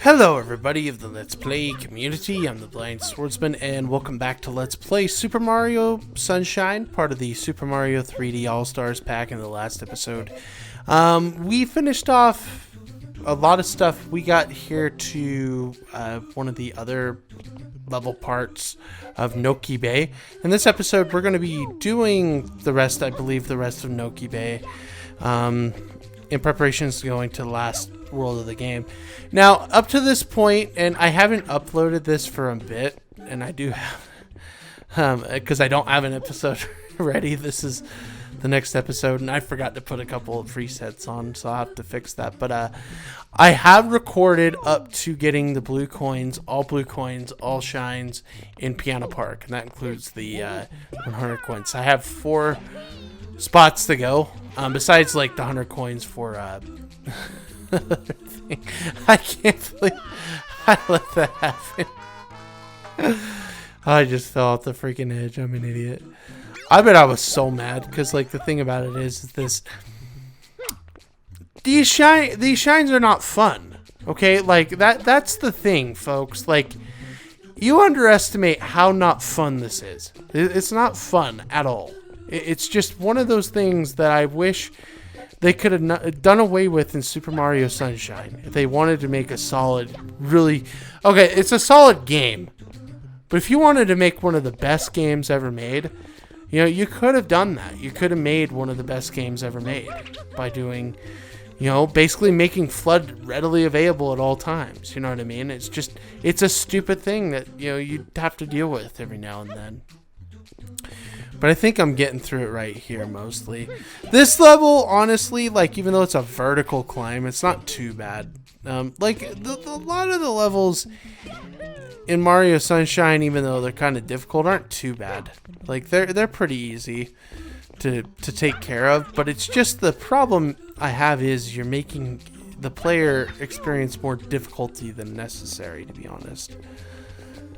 Hello everybody of the Let's Play community, I'm the Blind Swordsman, and welcome back to Let's Play Super Mario Sunshine, part of the Super Mario 3D All-Stars pack in the last episode. We finished off a lot of stuff. We got here to one of the other level parts of Noki Bay. In this episode, we're going to be doing the rest, I believe, the rest of Noki Bay, in preparations to going to the last world of the game. Now, up to this point, and I haven't uploaded this for a bit, and I do have, because I don't have an episode ready. This is the next episode, and I forgot to put a couple of presets on, so I'll have to fix that. But I have recorded up to getting the blue coins, all shines in Piano Park, and that includes the 100 coins. I have 4 spots to go, besides like the 100 coins for I can't believe I let that happen. I just fell off the freaking edge. I'm an idiot. I bet I was so mad because, like, the thing about it is this: these shines are not fun. Okay, like that's the thing, folks. Like, you underestimate how not fun this is. It's not fun at all. It's just one of those things that I wish they could have done away with in Super Mario Sunshine if they wanted to make a solid, really... Okay, it's a solid game. But if you wanted to make one of the best games ever made, you know, you could have done that. You could have made one of the best games ever made by doing, you know, basically making FLUDD readily available at all times. You know what I mean? It's just, it's a stupid thing that, you know, you'd have to deal with every now and then. But I think I'm getting through it right here mostly. This level, honestly, like, even though it's a vertical climb, it's not too bad. Like, a lot of the levels in Mario Sunshine, even though they're kind of difficult, aren't too bad. Like, they're pretty easy to take care of. But it's just the problem I have is you're making the player experience more difficulty than necessary, to be honest.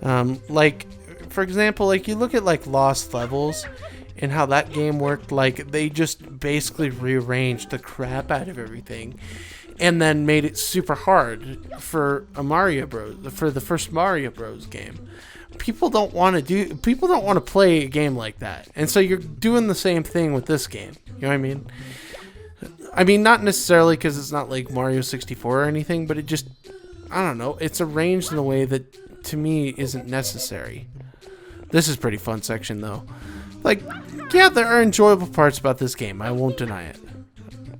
Like, for example, like, you look at like Lost Levels and how that game worked. Like, they just basically rearranged the crap out of everything and then made it super hard for a Mario Bros. For the first Mario Bros. Game. People don't want to play a game like that, and so you're doing the same thing with this game. You know what I mean? I mean, not necessarily because it's not like Mario 64 or anything, but it just, I don't know, it's arranged in a way that to me isn't necessary. This is a pretty fun section, though. Like, yeah, there are enjoyable parts about this game. I won't deny it.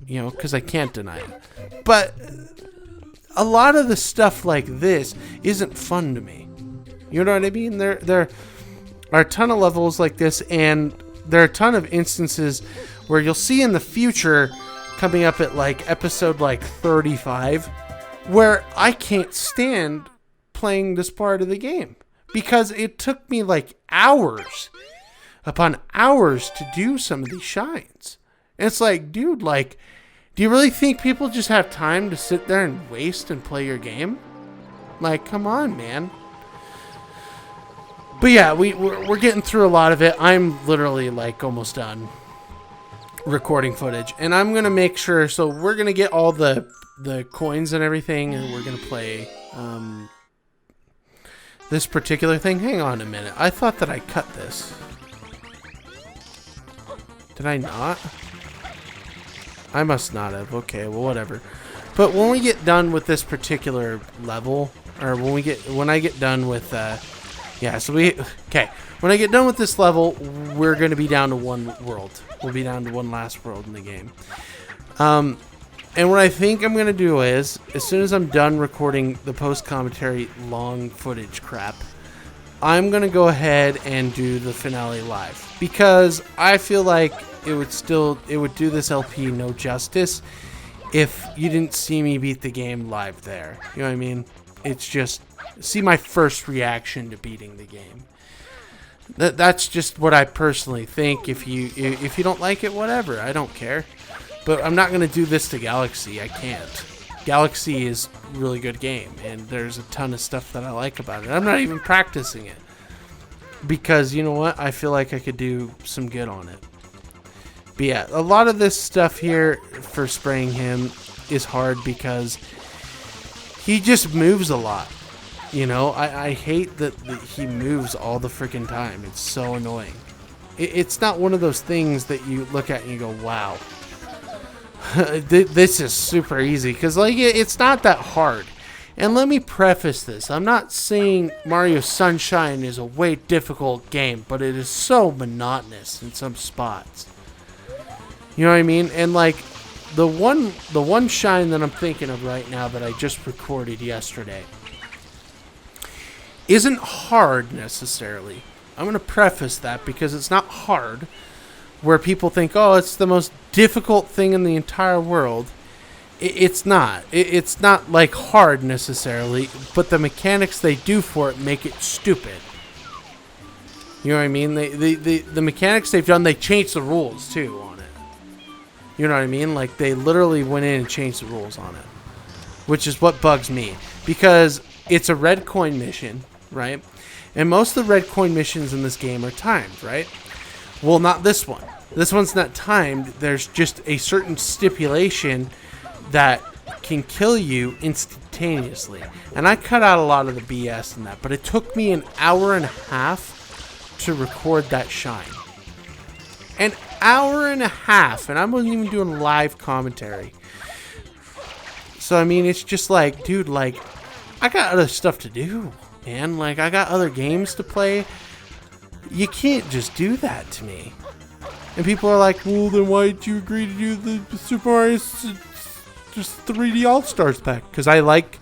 You know, because I can't deny it. But a lot of the stuff like this isn't fun to me. You know what I mean? There are a ton of levels like this, and there are a ton of instances where you'll see in the future, coming up at, like, episode, like, 35, where I can't stand playing this part of the game. Because it took me like hours upon hours to do some of these shines. And it's like, dude, like, do you really think people just have time to sit there and waste and play your game? Like, come on, man. But yeah, we're getting through a lot of it. I'm literally like almost done recording footage. And I'm going to make sure, so we're going to get all the coins and everything, and we're going to play... this particular thing. Hang on a minute. I thought that I cut this. Did I not? I must not have. Okay, well, whatever. But when we get done with this particular level, or when I get done with, when I get done with this level, we're going to be down to one world. We'll be down to one last world in the game. And what I think I'm going to do is, as soon as I'm done recording the post-commentary long footage crap, I'm going to go ahead and do the finale live. Because I feel like it would do this LP no justice if you didn't see me beat the game live there. You know what I mean? It's just, see my first reaction to beating the game. That's just what I personally think. If you don't like it, whatever. I don't care. But I'm not going to do this to Galaxy. I can't. Galaxy is a really good game, and there's a ton of stuff that I like about it. I'm not even practicing it. Because, you know what? I feel like I could do some good on it. But yeah, a lot of this stuff here for spraying him is hard because he just moves a lot. You know, I hate that he moves all the freaking time. It's so annoying. It's not one of those things that you look at and you go, wow. This is super easy. Because, like, it's not that hard. And let me preface this. I'm not saying Mario Sunshine is a way difficult game, but it is so monotonous in some spots. You know what I mean? And, like, the one shine that I'm thinking of right now that I just recorded yesterday isn't hard necessarily. I'm going to preface that because it's not hard, where people think, oh, it's the most difficult thing in the entire world. It's not. It's not like hard necessarily, but the mechanics they do for it make it stupid. You know what I mean? The mechanics they've done, they changed the rules too on it. You know what I mean? Like, they literally went in and changed the rules on it, which is what bugs me, because it's a red coin mission, right? And most of the red coin missions in this game are timed, right? Well, not this one. This one's not timed. There's just a certain stipulation that can kill you instantaneously. And I cut out a lot of the BS in that, but it took me an hour and a half to record that shine. An hour and a half, and I wasn't even doing live commentary. So, I mean, it's just like, dude, like, I got other stuff to do, man. Like, I got other games to play. You can't just do that to me. And people are like, well, then why did you agree to do the Super Mario just 3D All-Stars pack? Because I like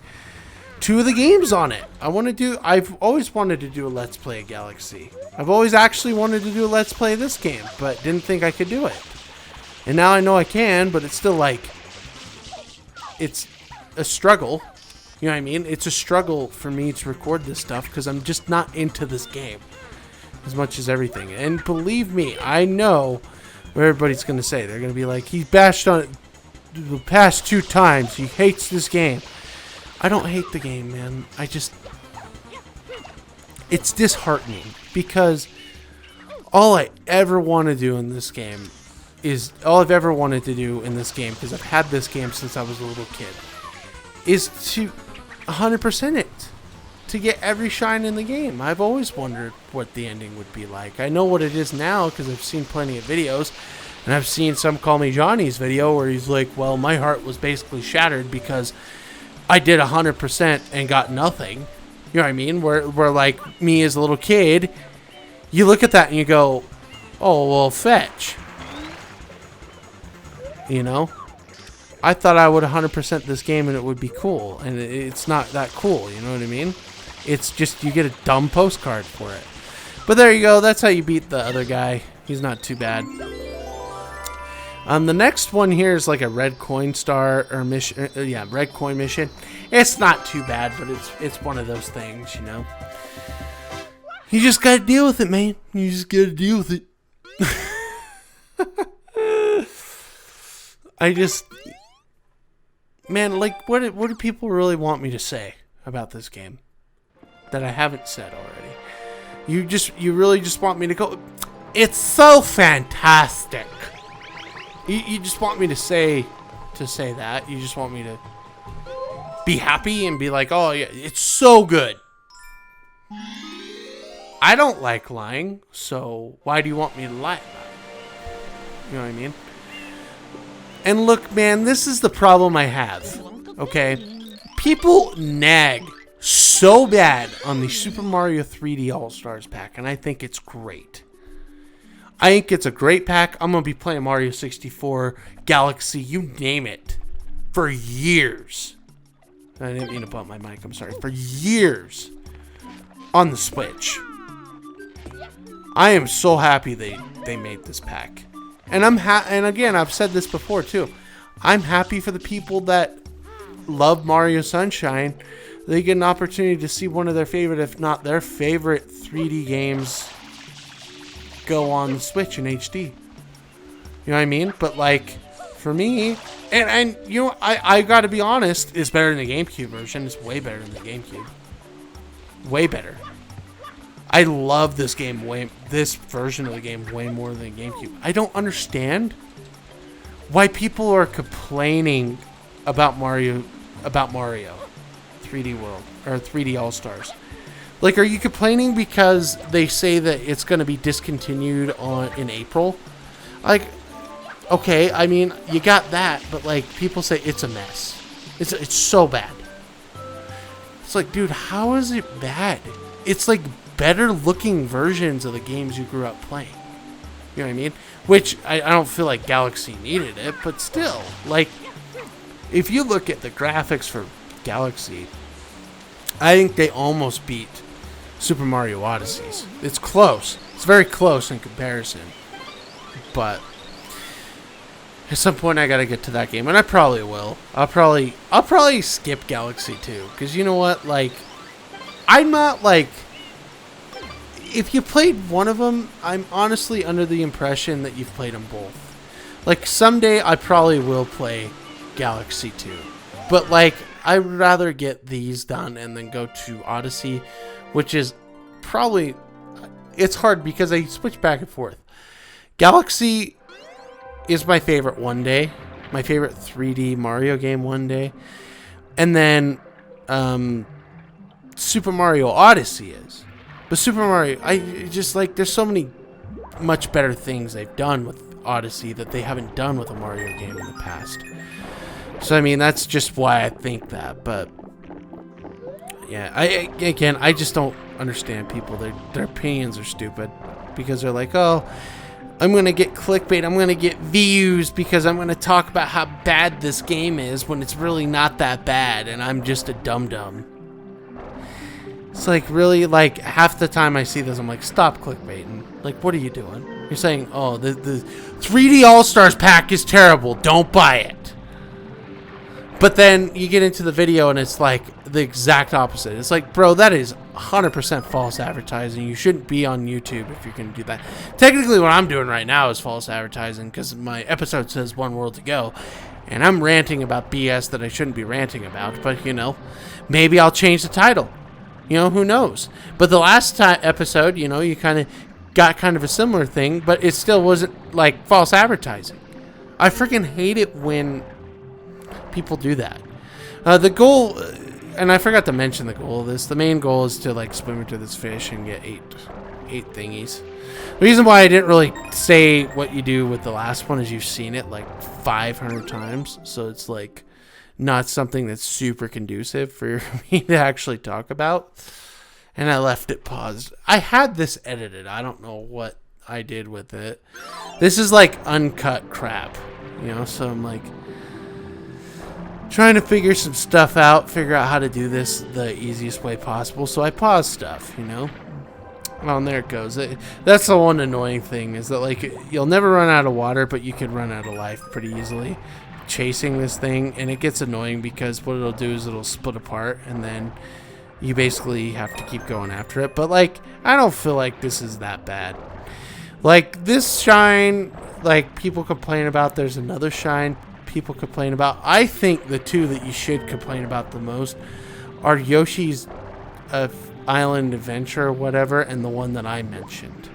2 of the games on it. I've always wanted to do a Let's Play Galaxy. I've always actually wanted to do a Let's Play this game, but didn't think I could do it. And now I know I can, but it's still like, it's a struggle. You know what I mean? It's a struggle for me to record this stuff because I'm just not into this game as much as everything. And believe me, I know what everybody's going to say. They're going to be like, he bashed on it the past 2 times. He hates this game. I don't hate the game, man. It's disheartening because all I ever want to do in this game is, all I've ever wanted to do in this game, because I've had this game since I was a little kid, is to 100% it. To get every shine in the game. I've always wondered what the ending would be like. I know what it is now because I've seen plenty of videos. And I've seen some Call Me Johnny's video where he's like, well, my heart was basically shattered because I did 100% and got nothing. You know what I mean? Where like me as a little kid, you look at that and you go, oh, well, fetch. You know? I thought I would 100% this game and it would be cool. And it's not that cool, you know what I mean? It's just you get a dumb postcard for it. But there you go. That's how you beat the other guy. He's not too bad. The next one here is like a red coin star or mission. Yeah, red coin mission. It's not too bad, but it's one of those things, you know. You just gotta deal with it, man. You just gotta deal with it. Man, like, what do people really want me to say about this game that I haven't said already? You really just want me to go, it's so fantastic. You just want me to say that. You just want me to be happy and be like, oh yeah, it's so good. I don't like lying, so why do you want me to lie about it? You know what I mean? And look, man, this is the problem I have, okay? People nag so bad on the Super Mario 3D All-Stars pack, and I think it's great. I think it's a great pack. I'm going to be playing Mario 64, Galaxy, you name it, for years. I didn't mean to bump my mic, I'm sorry. For years on the Switch. I am so happy they made this pack. And and again, I've said this before too. I'm happy for the people that love Mario Sunshine. They get an opportunity to see one of their favorite, if not their favorite 3D games go on the Switch in HD. You know what I mean? But like, for me, and you know, I gotta be honest, it's better than the GameCube version. It's way better than the GameCube. Way better. I love this game this version of the game way more than the GameCube. I don't understand why people are complaining about Mario 3D 3D World or 3D All Stars. Like, are you complaining because they say that it's going to be discontinued in April? Like, okay, I mean, you got that, but like, people say it's a mess. It's so bad. It's like, dude, how is it bad? It's like better looking versions of the games you grew up playing. You know what I mean? Which I don't feel like Galaxy needed it, but still, like, if you look at the graphics for Galaxy, I think they almost beat Super Mario Odyssey's. It's close. It's very close in comparison. But at some point I gotta get to that game, and I probably will. I'll probably skip Galaxy 2, because you know what? Like, I'm not like, if you played one of them, I'm honestly under the impression that you've played them both. Like, someday I probably will play Galaxy 2. But, like, I'd rather get these done and then go to Odyssey, which is probably... It's hard because I switch back and forth. Galaxy is my favorite one day. My favorite 3D Mario game one day. And then Super Mario Odyssey is. But Super Mario, I just like, there's so many much better things they've done with Odyssey that they haven't done with a Mario game in the past. So, I mean, that's just why I think that. But, yeah, I just don't understand people. Their opinions are stupid. Because they're like, oh, I'm going to get clickbait. I'm going to get views because I'm going to talk about how bad this game is when it's really not that bad. And I'm just a dum-dum. It's like, really, like, half the time I see this, I'm like, stop clickbaiting. Like, what are you doing? You're saying, oh, the 3D All-Stars pack is terrible. Don't buy it. But then you get into the video and it's like the exact opposite. It's like, bro, that is 100% false advertising. You shouldn't be on YouTube if you're going to do that. Technically, what I'm doing right now is false advertising because my episode says One World to Go. And I'm ranting about BS that I shouldn't be ranting about. But, you know, maybe I'll change the title. You know, who knows? But the last episode, you know, you kind of got kind of a similar thing, but it still wasn't, like, false advertising. I freaking hate it when people do that. The goal, and I forgot to mention the goal of this, the main goal is to, like, swim into this fish and get eight thingies. The reason why I didn't really say what you do with the last one is you've seen it, like, 500 times, so it's, like, not something that's super conducive for me to actually talk about. And I left it paused. I had this edited. I don't know what I did with it. This is like uncut crap, you know? So I'm like trying to figure some stuff out, figure out how to do this the easiest way possible. So I paused stuff, you know? Well, and there it goes. That's the one annoying thing is that, like, you'll never run out of water, but you can run out of life pretty easily chasing this thing, and it gets annoying because what it'll do is it'll split apart and then you basically have to keep going after it. But, like, I don't feel like this is that bad. Like, this shine, like, people complain about. There's another shine people complain about. I think the two that you should complain about the most are Yoshi's Island Adventure or whatever, and the one that I mentioned.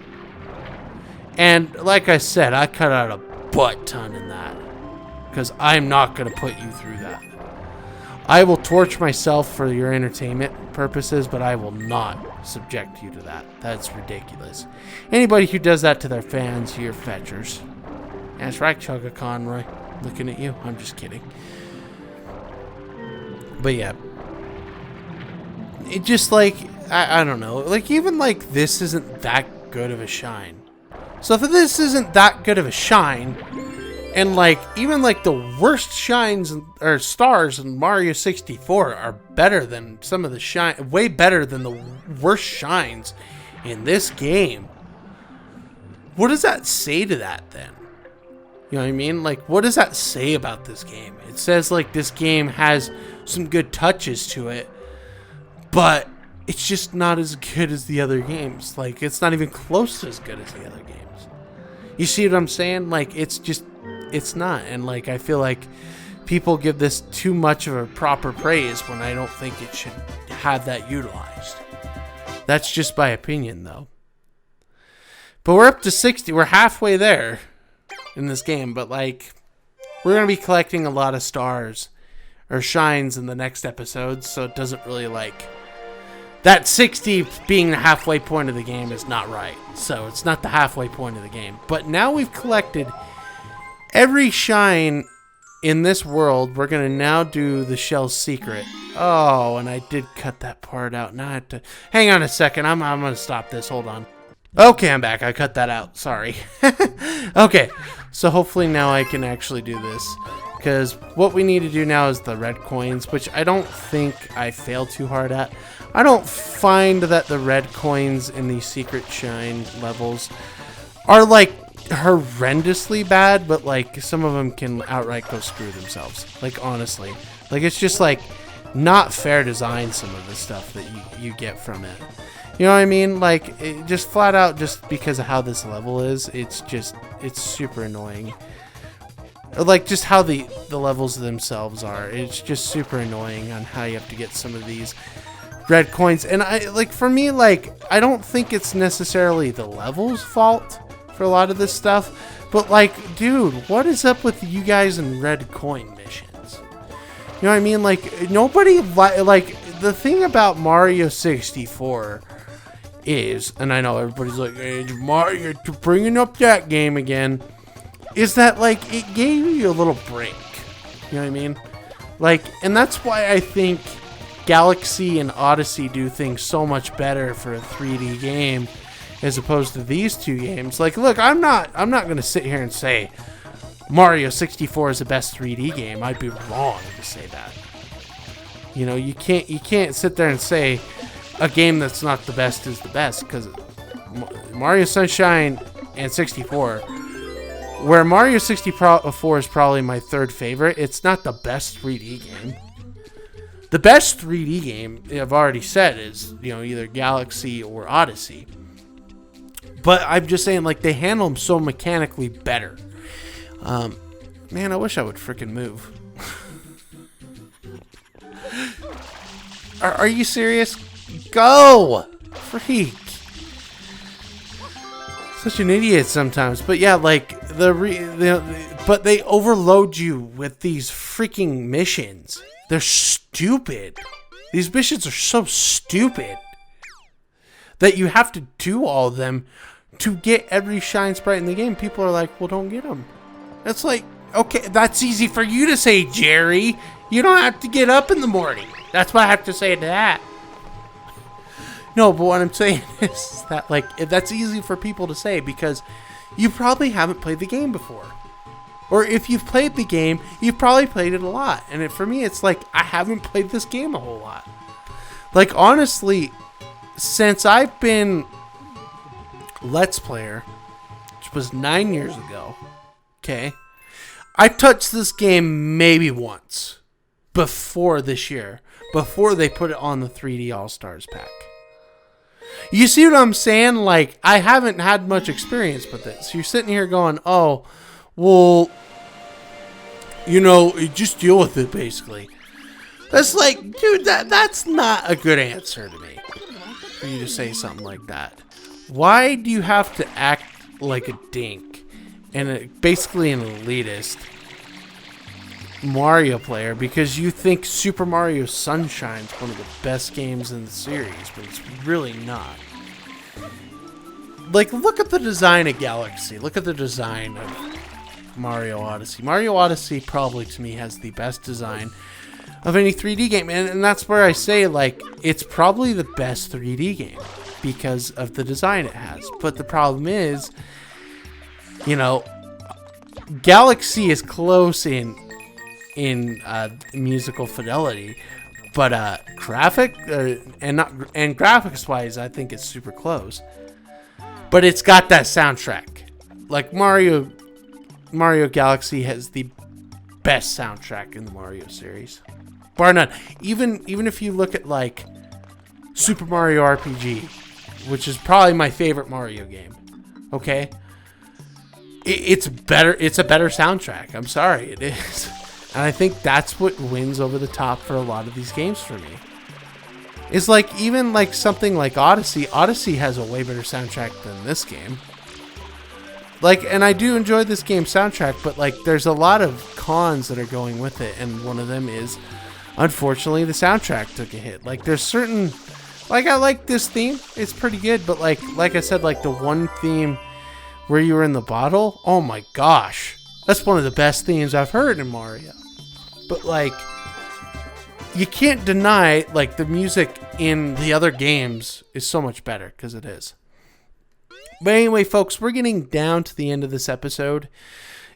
And like I said, I cut out a butt ton in that. Because I'm not going to put you through that. I will torture myself for your entertainment purposes, but I will not subject you to that. That's ridiculous. Anybody who does that to their fans, you're fetchers. That's right, Chugga Conroy. Looking at you. I'm just kidding. But yeah. It just like, I don't know. Like, even like this isn't that good of a shine. So if this isn't that good of a shine... And, like, even, like, the worst shines or stars in Mario 64 are better than some of the shine, way better than the worst shines in this game. What does that say to that, then? You know what I mean? Like, what does that say about this game? It says, like, this game has some good touches to it, but it's just not as good as the other games. Like, it's not even close to as good as the other games. You see what I'm saying? Like, it's just... It's not, and like I feel like people give this too much of a proper praise when I don't think it should have that utilized. That's just my opinion, though. But we're up to 60. We're halfway there in this game, but like we're gonna be collecting a lot of stars, or shines in the next episode, so it doesn't really like... That 60 being the halfway point of the game is not right. So it's not the halfway point of the game. But now we've collected every shine in this world. We're going to now do the shell's secret. Oh, and I did cut that part out. Now I have to... Hang on a second. I'm going to stop this. Hold on. Okay, I'm back. I cut that out. Sorry. Okay. So hopefully now I can actually do this. Because what we need to do now is the red coins, which I don't think I failed too hard at. I don't find that the red coins in these secret shine levels are like horrendously bad, but like some of them can outright go screw themselves. Like honestly, like it's just like not fair design, some of the stuff that you get from it. You know what I mean? Like it just flat out, just because of how this level is, it's super annoying. Like just how the levels themselves are. It's just super annoying on how you have to get some of these red coins. And I like, for me, like I don't think it's necessarily the level's fault for a lot of this stuff, but like, dude, what is up with you guys in red coin missions? You know what I mean? Like nobody like the thing about Mario 64 is, and I know everybody's like, hey, Mario, you're bringing up that game again, is that like it gave you a little break. You know what I mean? Like, and that's why I think Galaxy and Odyssey do things so much better for a 3D game as opposed to these two games. Like, look, I'm not going to sit here and say Mario 64 is the best 3D game. I'd be wrong to say that. You know, you can't sit there and say a game that's not the best is the best, because Mario Sunshine and 64, where Mario 64 is probably my third favorite, it's not the best 3D game. The best 3D game, I've already said, is, you know, either Galaxy or Odyssey. But I'm just saying, like, they handle them so mechanically better. Man, I wish I would freaking move. Are you serious? Go! Freak. Such an idiot sometimes. But yeah, like, but they overload you with these freaking missions. They're stupid. These missions are so stupid that you have to do all of them to get every shine sprite in the game. People are like, well, don't get them. It's like, okay, that's easy for you to say, Jerry. You don't have to get up in the morning. That's what I have to say to that. No, but what I'm saying is that, like, that's easy for people to say because you probably haven't played the game before. Or if you've played the game, you've probably played it a lot. And for me, it's like, I haven't played this game a whole lot. Like, honestly, since I've been Let's Player, which was 9 years ago, okay, I touched this game maybe once before this year, before they put it on the 3D All-Stars pack. You see what I'm saying? Like, I haven't had much experience with this. You're sitting here going, oh, well, you know, just deal with it, basically. That's like, dude, that's not a good answer to me, for you to say something like that. Why do you have to act like a dink and basically an elitist Mario player because you think Super Mario Sunshine is one of the best games in the series, but it's really not. Like, look at the design of Galaxy. Look at the design of Mario Odyssey. Mario Odyssey probably, to me, has the best design of any 3D game. And that's where I say, like, it's probably the best 3D game because of the design it has. But the problem is, you know, Galaxy is close in musical fidelity, but graphics wise, I think it's super close. But it's got that soundtrack. Like Mario Galaxy has the best soundtrack in the Mario series, bar none. Even if you look at like Super Mario RPG, which is probably my favorite Mario game, okay, it's better. It's a better soundtrack. I'm sorry, it is. And I think that's what wins over the top for a lot of these games for me. It's like, even like something like Odyssey. Odyssey has a way better soundtrack than this game. Like, and I do enjoy this game's soundtrack, but like there's a lot of cons that are going with it. And one of them is unfortunately, the soundtrack took a hit. Like, there's certain, like, I like this theme. It's pretty good, but like I said, like the one theme where you were in the bottle, oh my gosh, that's one of the best themes I've heard in Mario. But like, you can't deny, like, the music in the other games is so much better, because it is. But anyway, folks, we're getting down to the end of this episode.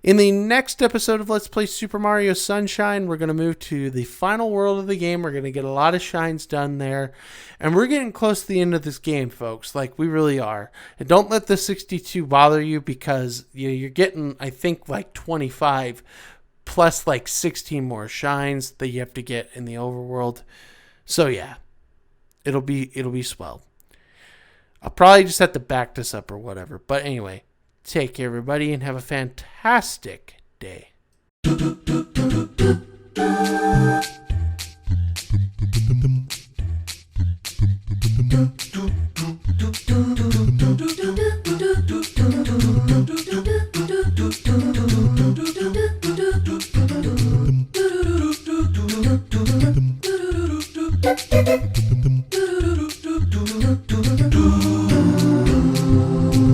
In the next episode of Let's Play Super Mario Sunshine, we're going to move to the final world of the game. We're going to get a lot of shines done there. And we're getting close to the end of this game, folks. Like, we really are. And don't let the 62 bother you, because you're getting, I think, like 25 plus like 16 more shines that you have to get in the overworld. So yeah, it'll be swell. I'll probably just have to back this up or whatever. But anyway, take care, everybody, and have a fantastic day.